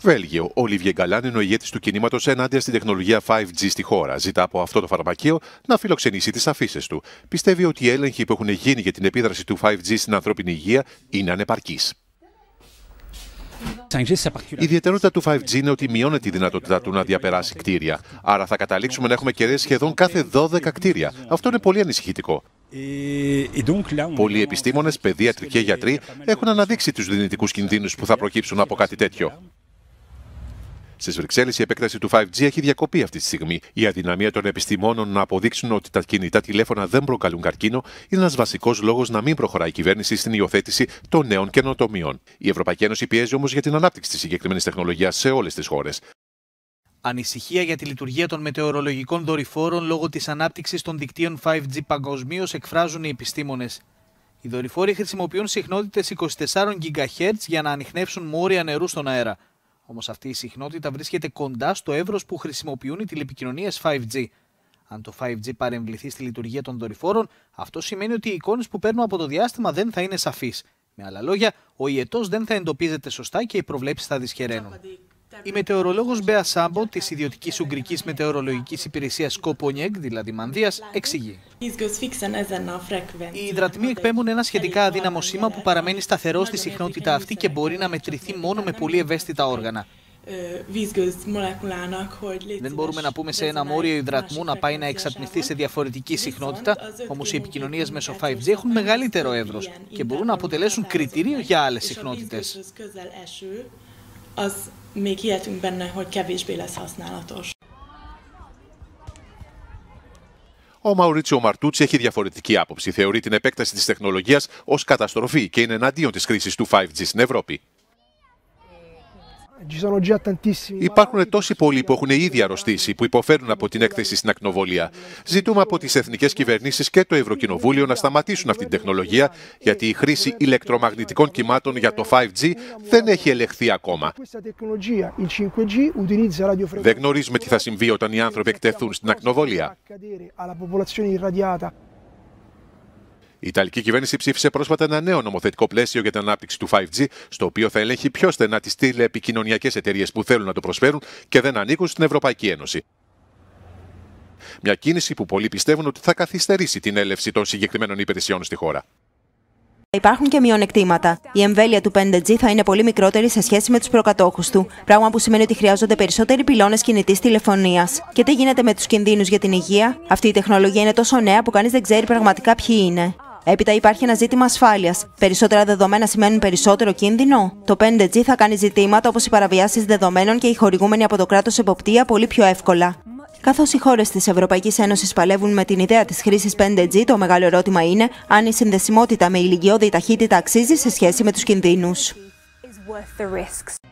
Βέλγιο. Ο Ολίβιε Γκαλάν είναι ο ηγέτης του κινήματος ενάντια στην τεχνολογία 5G στη χώρα. Ζητά από αυτό το φαρμακείο να φιλοξενήσει τις αφήσεις του. Πιστεύει ότι οι έλεγχοι που έχουν γίνει για την επίδραση του 5G στην ανθρώπινη υγεία είναι ανεπαρκείς. Η ιδιαιτερότητα του 5G είναι ότι μειώνει τη δυνατότητά του να διαπεράσει κτίρια. Άρα θα καταλήξουμε να έχουμε κεραίες σχεδόν κάθε 12 κτίρια. Αυτό είναι πολύ ανησυχητικό. Πολλοί επιστήμονες, παιδίατροι και γιατροί έχουν αναδείξει τους δυνητικούς κινδύνους που θα προκύψουν από κάτι τέτοιο. Στις Βρυξέλλες η επέκταση του 5G έχει διακοπεί αυτή τη στιγμή. Η αδυναμία των επιστημόνων να αποδείξουν ότι τα κινητά τηλέφωνα δεν προκαλούν καρκίνο είναι ένας βασικός λόγος να μην προχωράει η κυβέρνηση στην υιοθέτηση των νέων καινοτομιών. Η Ευρωπαϊκή Ένωση πιέζει όμως για την ανάπτυξη της συγκεκριμένης τεχνολογίας σε όλες τις χώρες. Ανησυχία για τη λειτουργία των μετεωρολογικών δορυφόρων λόγω της ανάπτυξης των δικτύων 5G παγκοσμίως εκφράζουν οι επιστήμονες. Οι δορυφόροι χρησιμοποιούν συχνότητες 24 GHz για να ανιχνεύσουν μόρια νερού στον αέρα. Όμως αυτή η συχνότητα βρίσκεται κοντά στο εύρος που χρησιμοποιούν οι τηλεπικοινωνίες 5G. Αν το 5G παρεμβληθεί στη λειτουργία των δορυφόρων, αυτό σημαίνει ότι οι εικόνες που παίρνουν από το διάστημα δεν θα είναι σαφείς. Με άλλα λόγια, ο ιετός δεν θα εντοπίζεται σωστά και οι προβλέψεις θα δυσχεραίνουν. Η μετεωρολόγος Μπέα Σάμπο της ιδιωτικής ουγγρικής μετεωρολογικής υπηρεσίας Σκοπονιέγκ, δηλαδή Μανδίας, εξηγεί. Οι υδρατμοί εκπέμπουν ένα σχετικά αδύναμο σήμα που παραμένει σταθερό στη συχνότητα αυτή και μπορεί να μετρηθεί μόνο με πολύ ευαίσθητα όργανα. Δεν μπορούμε να πούμε σε ένα μόριο υδρατμού να πάει να εξατμιστεί σε διαφορετική συχνότητα, όμως οι επικοινωνίες μέσω 5G έχουν μεγαλύτερο εύρος και μπορούν να αποτελέσουν κριτήριο για άλλες συχνότητες. Ο Μαουρίτσιο Μαρτούτσι έχει διαφορετική άποψη. Θεωρεί την επέκταση της τεχνολογίας ως καταστροφή και είναι εναντίον της χρήσης του 5G στην Ευρώπη. Υπάρχουν τόσοι πολλοί που έχουν ήδη αρρωστήσει, που υποφέρουν από την έκθεση στην ακτινοβολία. Ζητούμε από τις εθνικές κυβερνήσεις και το Ευρωκοινοβούλιο να σταματήσουν αυτή την τεχνολογία, γιατί η χρήση ηλεκτρομαγνητικών κυμάτων για το 5G δεν έχει ελεγχθεί ακόμα. Δεν γνωρίζουμε τι θα συμβεί όταν οι άνθρωποι εκτεθούν στην ακτινοβολία. Η Ιταλική κυβέρνηση ψήφισε πρόσφατα ένα νέο νομοθετικό πλαίσιο για την ανάπτυξη του 5G, στο οποίο θα ελέγχει πιο στενά τις τηλεεπικοινωνιακές εταιρείες που θέλουν να το προσφέρουν και δεν ανήκουν στην Ευρωπαϊκή Ένωση. Μια κίνηση που πολλοί πιστεύουν ότι θα καθυστερήσει την έλευση των συγκεκριμένων υπηρεσιών στη χώρα. Υπάρχουν και μειονεκτήματα. Η εμβέλεια του 5G θα είναι πολύ μικρότερη σε σχέση με τους προκατόχους του, πράγμα που σημαίνει ότι χρειάζονται περισσότεροι πυλώνες κινητής τηλεφωνίας. Και τι γίνεται με τους κινδύνους για την υγεία? Αυτή η τεχνολογία είναι τόσο νέα που κανείς δεν ξέρει πραγματικά ποιοι είναι. Έπειτα υπάρχει ένα ζήτημα ασφάλειας. Περισσότερα δεδομένα σημαίνουν περισσότερο κίνδυνο. Το 5G θα κάνει ζητήματα όπως οι παραβιάσεις δεδομένων και η χορηγούμενη από το κράτος εποπτεία πολύ πιο εύκολα. Καθώς οι χώρες της Ευρωπαϊκής Ένωσης παλεύουν με την ιδέα της χρήσης 5G, το μεγάλο ερώτημα είναι αν η συνδεσιμότητα με ηλικιώδη ταχύτητα αξίζει σε σχέση με τους κινδύνους.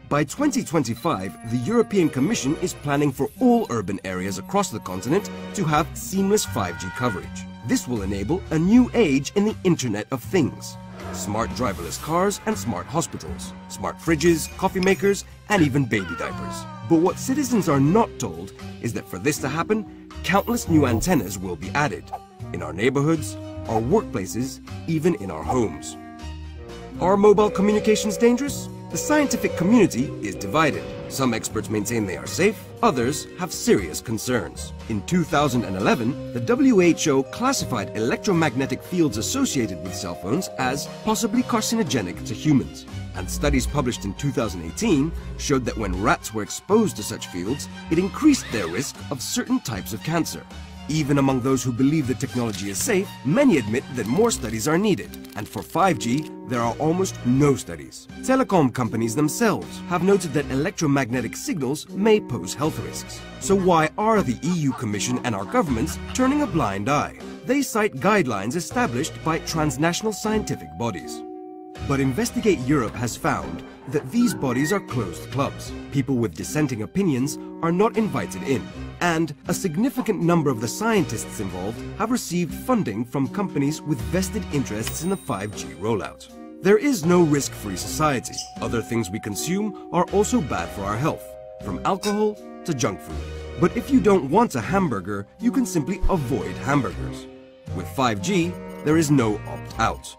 By 2025, the European Commission is planning for all urban areas across the continent to have seamless 5G coverage. This will enable a new age in the Internet of Things. Smart driverless cars and smart hospitals, smart fridges, coffee makers, and even baby diapers. But what citizens are not told is that for this to happen, countless new antennas will be added. In our neighborhoods, our workplaces, even in our homes. Are mobile communications dangerous? The scientific community is divided. Some experts maintain they are safe, others have serious concerns. In 2011, the WHO classified electromagnetic fields associated with cell phones as possibly carcinogenic to humans. And studies published in 2018 showed that when rats were exposed to such fields, it increased their risk of certain types of cancer. Even among those who believe the technology is safe, many admit that more studies are needed. And for 5G, there are almost no studies. Telecom companies themselves have noted that electromagnetic signals may pose health risks. So why are the EU Commission and our governments turning a blind eye? They cite guidelines established by transnational scientific bodies. But Investigate Europe has found that these bodies are closed clubs. People with dissenting opinions are not invited in. And a significant number of the scientists involved have received funding from companies with vested interests in the 5G rollout. There is no risk-free society. Other things we consume are also bad for our health, from alcohol to junk food. But if you don't want a hamburger, you can simply avoid hamburgers. With 5G, there is no opt-out.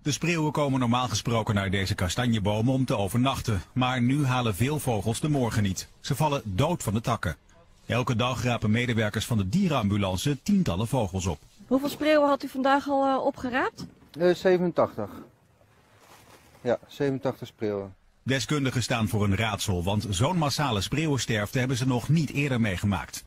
De spreeuwen komen normaal gesproken uit deze kastanjebomen om te overnachten. Maar nu halen veel vogels de morgen niet. Ze vallen dood van de takken. Elke dag rapen medewerkers van de dierenambulance tientallen vogels op. Hoeveel spreeuwen had u vandaag al opgeraapt? 87. Ja, 87 spreeuwen. Deskundigen staan voor een raadsel, want zo'n massale spreeuwensterfte hebben ze nog niet eerder meegemaakt.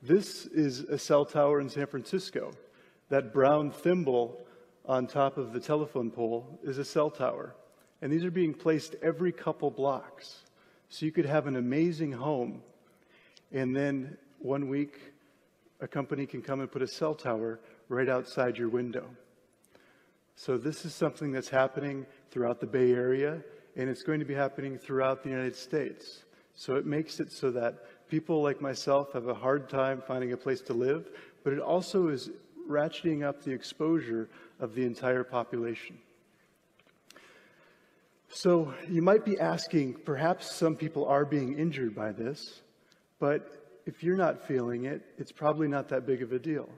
This is a cell tower in San Francisco. That brown thimble on top of the telephone pole is a cell tower. And these are being placed every couple blocks. So you could have an amazing home, and then 1 week, a company can come and put a cell tower right outside your window. So this is something that's happening throughout the Bay Area, and it's going to be happening throughout the United States. So it makes it so that people like myself have a hard time finding a place to live, but it also is ratcheting up the exposure of the entire population. So you might be asking, perhaps some people are being injured by this, but if you're not feeling it, it's probably not that big of a deal.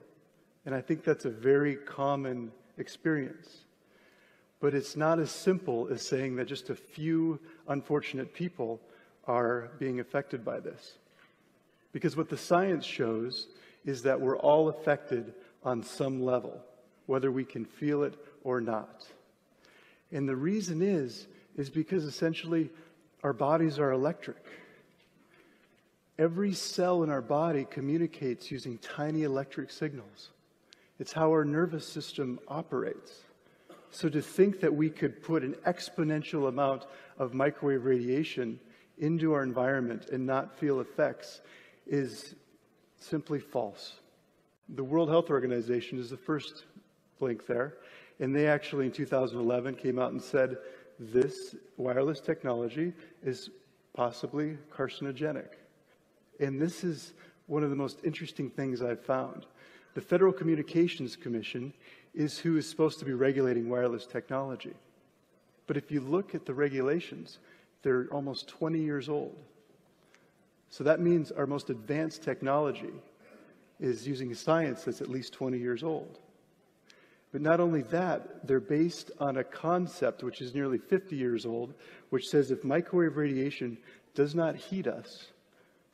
And I think that's a very common experience. But it's not as simple as saying that just a few unfortunate people are being affected by this. Because what the science shows is that we're all affected on some level, whether we can feel it or not. And the reason is because essentially our bodies are electric. Every cell in our body communicates using tiny electric signals. It's how our nervous system operates. So to think that we could put an exponential amount of microwave radiation into our environment and not feel effects is simply false. The World Health Organization is the first link there, and they actually in 2011 came out and said this wireless technology is possibly carcinogenic. And this is one of the most interesting things I've found. The Federal Communications Commission is who is supposed to be regulating wireless technology. But if you look at the regulations, they're almost 20 years old. So that means our most advanced technology is using science that's at least 20 years old. But not only that, they're based on a concept which is nearly 50 years old, which says if microwave radiation does not heat us,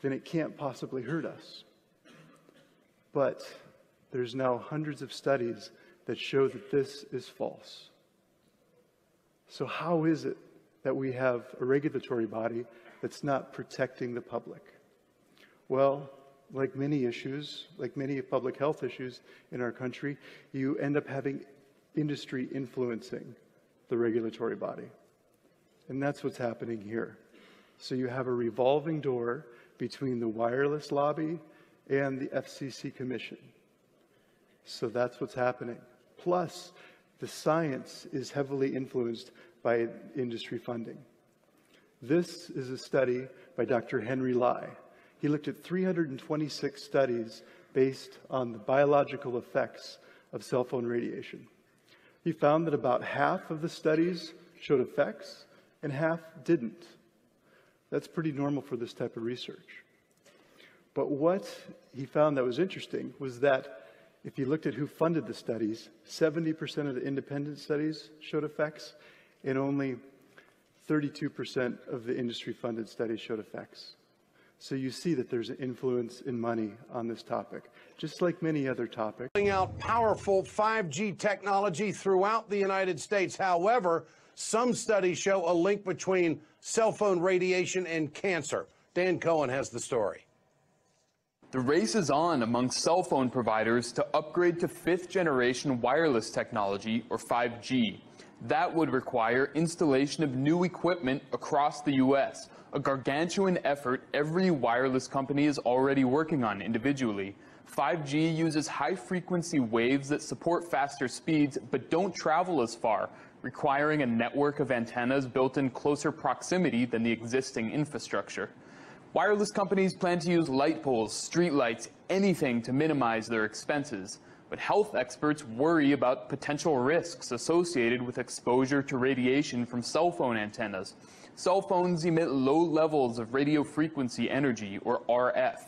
then it can't possibly hurt us. But there's now hundreds of studies that show that this is false. So how is it that we have a regulatory body that's not protecting the public? Well, like many issues, like many public health issues in our country, you end up having industry influencing the regulatory body. And that's what's happening here. So you have a revolving door between the wireless lobby and the FCC Commission. So that's what's happening. Plus, the science is heavily influenced by industry funding. This is a study by Dr. Henry Lai. He looked at 326 studies based on the biological effects of cell phone radiation. He found that about half of the studies showed effects and half didn't. That's pretty normal for this type of research. But what he found that was interesting was that if you looked at who funded the studies, 70% of the independent studies showed effects, and only 32% of the industry-funded studies showed effects. So you see that there's an influence in money on this topic, just like many other topics. Out powerful 5G technology throughout the United States. However, some studies show a link between cell phone radiation and cancer. Dan Cohen has the story. The race is on among cell phone providers to upgrade to fifth-generation wireless technology, or 5G. That would require installation of new equipment across the U.S., a gargantuan effort every wireless company is already working on individually. 5G uses high-frequency waves that support faster speeds but don't travel as far, requiring a network of antennas built in closer proximity than the existing infrastructure. Wireless companies plan to use light poles, streetlights, anything to minimize their expenses. But health experts worry about potential risks associated with exposure to radiation from cell phone antennas. Cell phones emit low levels of radio frequency energy, or RF.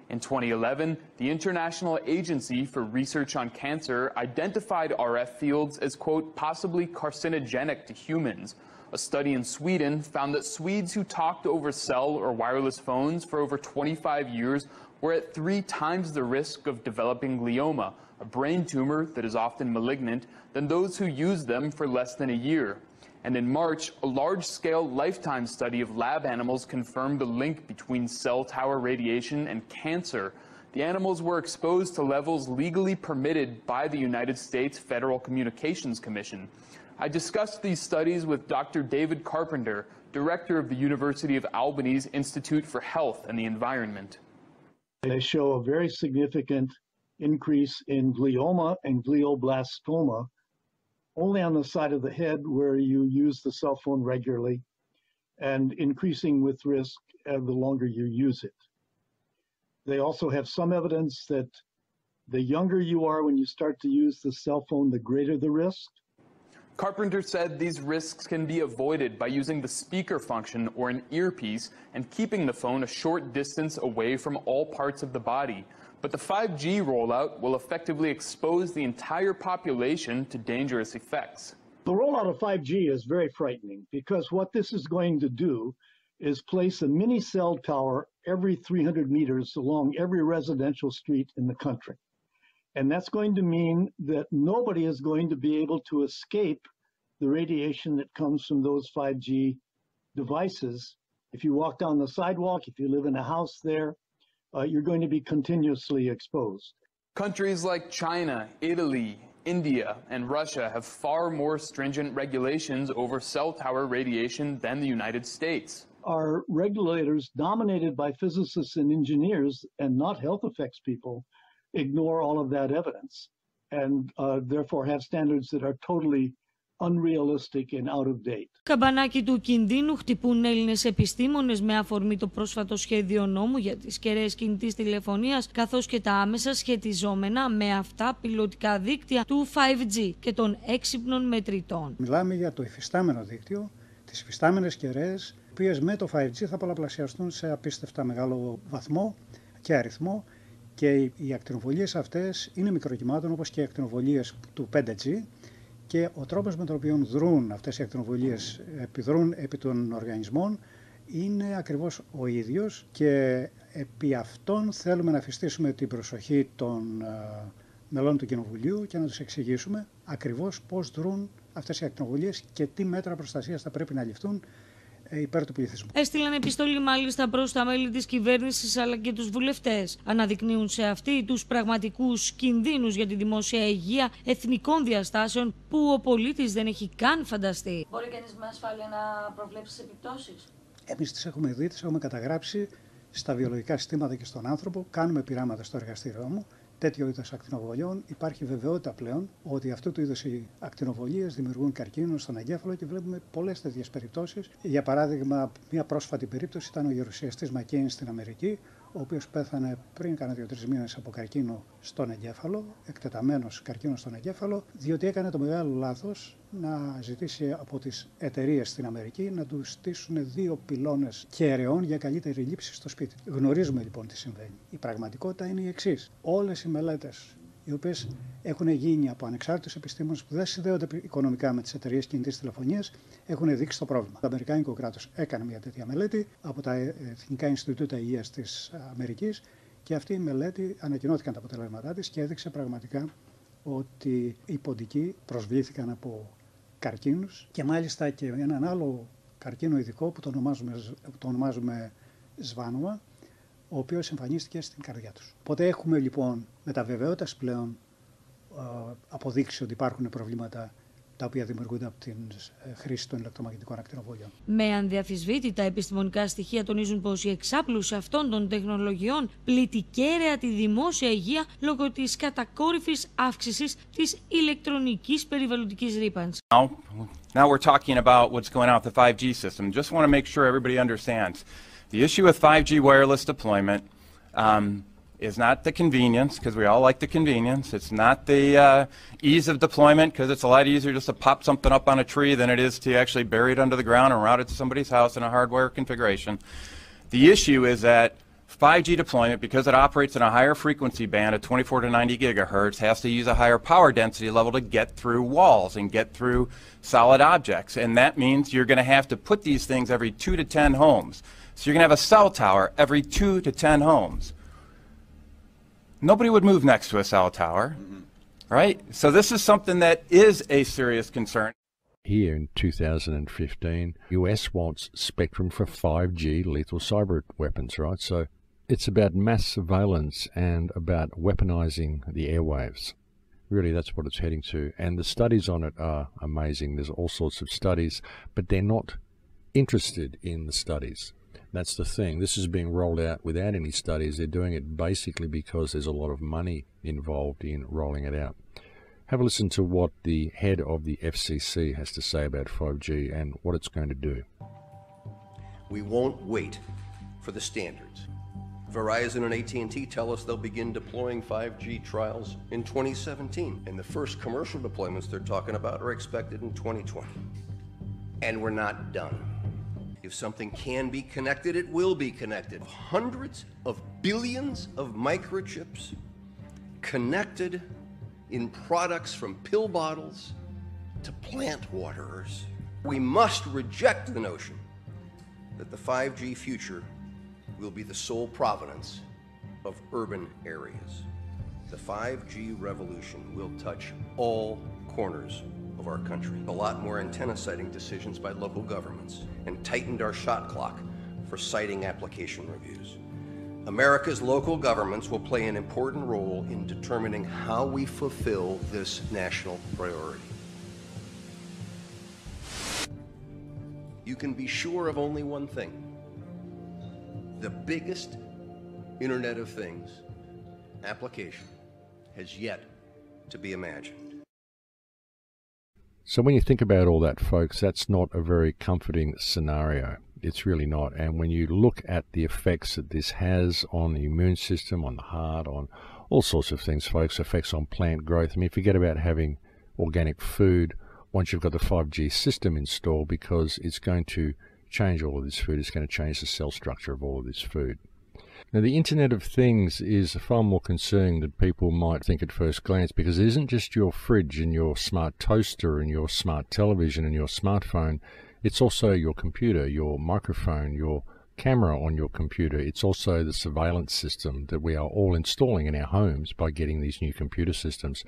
In 2011, the International Agency for Research on Cancer identified RF fields as, quote, possibly carcinogenic to humans. A study in Sweden found that Swedes who talked over cell or wireless phones for over 25 years were at 3 times the risk of developing glioma, a brain tumor that is often malignant, than those who used them for less than a year. And in March, a large-scale lifetime study of lab animals confirmed the link between cell tower radiation and cancer. The animals were exposed to levels legally permitted by the United States Federal Communications Commission. I discussed these studies with Dr. David Carpenter, director of the University of Albany's Institute for Health and the Environment. They show a very significant increase in glioma and glioblastoma only on the side of the head where you use the cell phone regularly, and increasing with risk the longer you use it. They also have some evidence that the younger you are when you start to use the cell phone, the greater the risk. Carpenter said these risks can be avoided by using the speaker function or an earpiece and keeping the phone a short distance away from all parts of the body. But the 5G rollout will effectively expose the entire population to dangerous effects. The rollout of 5G is very frightening because what this is going to do is place a mini cell tower every 300 meters along every residential street in the country. And that's going to mean that nobody is going to be able to escape the radiation that comes from those 5G devices. If you walk down the sidewalk, if you live in a house there, you're going to be continuously exposed. Countries like China, Italy, India, and Russia have far more stringent regulations over cell tower radiation than the United States. Our regulators, dominated by physicists and engineers and not health effects people, ignore all of that evidence and therefore have standards that are totally unrealistic and out of date. Καμπανάκι του κινδύνου χτυπούν Έλληνες επιστήμονες με αφορμή το πρόσφατο σχέδιο νόμου για τις κεραίες κινητής τηλεφωνίας, καθώς και τα άμεσα σχετιζόμενα με αυτά πιλωτικά δίκτυα του 5G και των έξυπνων μετρητών. Μιλάμε για το υφιστάμενο δίκτυο, τις υφιστάμενες κεραίες, οι οποίες με το 5G θα πολλαπλασιαστούν σε απίστευτα μεγάλο βαθμό και αριθμό, και οι ακτινοβολίες αυτές είναι μικροκυμάτων όπως και οι ακτινοβολίες του 5G. Και ο τρόπος με τον οποίο δρούν αυτές οι ακτινοβολίες, επιδρούν επί των οργανισμών, είναι ακριβώς ο ίδιος, και επί αυτόν θέλουμε να εφιστήσουμε την προσοχή των μελών του Κοινοβουλίου και να τους εξηγήσουμε ακριβώς πώς δρούν αυτές οι ακτινοβολίες και τι μέτρα προστασίας θα πρέπει να ληφθούν υπέρ του πληθυσμού. Έστειλαν επιστολή μάλιστα προς τα μέλη της κυβέρνησης αλλά και τους βουλευτές. Αναδεικνύουν σε αυτή τους πραγματικούς κινδύνους για τη δημόσια υγεία εθνικών διαστάσεων που ο πολίτης δεν έχει καν φανταστεί. Μπορεί κανείς με ασφάλεια να προβλέψει τις επιπτώσεις? Εμείς τις έχουμε δει, τις έχουμε καταγράψει στα βιολογικά συστήματα και στον άνθρωπο. Κάνουμε πειράματα στο εργαστήριό μου τέτοιο είδος ακτινοβολιών. Υπάρχει βεβαιότητα πλέον ότι αυτού του είδους οι ακτινοβολίες δημιουργούν καρκίνο στον εγκέφαλο και βλέπουμε πολλές τέτοιες περιπτώσεις. Για παράδειγμα, μια πρόσφατη περίπτωση ήταν ο γερουσιαστής Μακέιν στην Αμερική, ο οποίος πέθανε πριν κάνα 2-3 μήνες από καρκίνο στον εγκέφαλο, εκτεταμένος καρκίνο στον εγκέφαλο, διότι έκανε το μεγάλο λάθος να ζητήσει από τις εταιρείες στην Αμερική να του στήσουν 2 πυλώνες κεραιών για καλύτερη λήψη στο σπίτι. Γνωρίζουμε λοιπόν τι συμβαίνει. Η πραγματικότητα είναι η εξής. Όλες οι μελέτες οι οποίες έχουν γίνει από ανεξάρτητους επιστήμονες που δεν συνδέονται οικονομικά με τις εταιρείες κινητής τηλεφωνίας έχουν δείξει το πρόβλημα. Το Αμερικάνικο κράτος έκανε μια τέτοια μελέτη από τα Εθνικά Ινστιτούτα Υγείας της Αμερικής και αυτή η μελέτη ανακοινώθηκαν τα αποτελέσματά της και έδειξε πραγματικά ότι οι ποντικοί προσβλήθηκαν από καρκίνους και μάλιστα και έναν άλλο καρκίνο ειδικό που το ονομάζουμε σβάνομα, ο οποίος εμφανίστηκε στην καρδιά τους. Οπότε έχουμε λοιπόν με τα βεβαιότητας πλέον αποδείξει ότι υπάρχουν προβλήματα τα οποία δημιουργούνται από την χρήση των ηλεκτρομαγνητικών ακτινοβολιών. Με ανδιαφυσβήτητα επιστημονικά στοιχεία τονίζουν πως η εξάπλωση αυτών των τεχνολογιών πλήττει κέραια τη δημόσια υγεία λόγω της κατακόρυφης αύξησης της ηλεκτρονικής περιβαλλοντικής ρύπανσης. Now we're talking about what's going on with the 5G system. Just want to make sure everybody understands. The issue with 5G wireless deployment is not the convenience, because we all like the convenience. It's not the ease of deployment, because it's a lot easier just to pop something up on a tree than it is to actually bury it under the ground and route it to somebody's house in a hardware configuration. The issue is that 5G deployment, because it operates in a higher frequency band of 24 to 90 gigahertz, has to use a higher power density level to get through walls and get through solid objects. And that means you're going to have to put these things every 2 to 10 homes. So you're going to have a cell tower every 2 to 10 homes. Nobody would move next to a cell tower, right? So this is something that is a serious concern. Here in 2015, US wants spectrum for 5G lethal cyber weapons, right? So it's about mass surveillance and about weaponizing the airwaves. Really, that's what it's heading to. And the studies on it are amazing. There's all sorts of studies, but they're not interested in the studies. That's the thing. This is being rolled out without any studies. They're doing it basically because there's a lot of money involved in rolling it out. Have a listen to what the head of the FCC has to say about 5G and what it's going to do. We won't wait for the standards. Verizon and AT&T tell us they'll begin deploying 5G trials in 2017, and the first commercial deployments they're talking about are expected in 2020. And we're not done. If something can be connected, it will be connected. Hundreds of billions of microchips connected in products from pill bottles to plant waterers. We must reject the notion that the 5G future will be the sole provenance of urban areas. The 5G revolution will touch all corners of our country. A lot more antenna siting decisions by local governments and tightened our shot clock for siting application reviews. America's local governments will play an important role in determining how we fulfill this national priority. You can be sure of only one thing. The biggest Internet of Things application has yet to be imagined. So when you think about all that, folks, that's not a very comforting scenario. It's really not. And when you look at the effects that this has on the immune system, on the heart, on all sorts of things, folks, effects on plant growth. I mean, forget about having organic food once you've got the 5G system installed, because it's going to change all of this food. It's going to change the cell structure of all of this food. Now, the Internet of Things is far more concerning than people might think at first glance, because it isn't just your fridge and your smart toaster and your smart television and your smartphone. It's also your computer, your microphone, your camera on your computer. It's also the surveillance system that we are all installing in our homes by getting these new computer systems.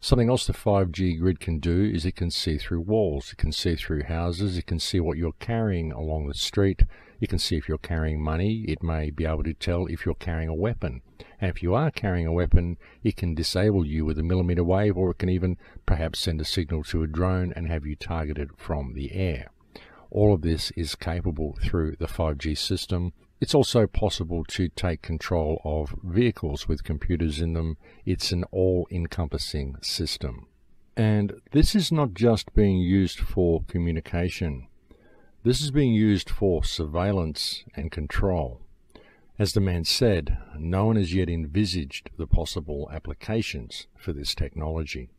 Something else the 5G grid can do is it can see through walls, it can see through houses, it can see what you're carrying along the street, it can see if you're carrying money, it may be able to tell if you're carrying a weapon. And if you are carrying a weapon, it can disable you with a millimeter wave, or it can even perhaps send a signal to a drone and have you targeted from the air. All of this is capable through the 5G system. It's also possible to take control of vehicles with computers in them. It's an all-encompassing system. And this is not just being used for communication. This is being used for surveillance and control. As the man said, no one has yet envisaged the possible applications for this technology.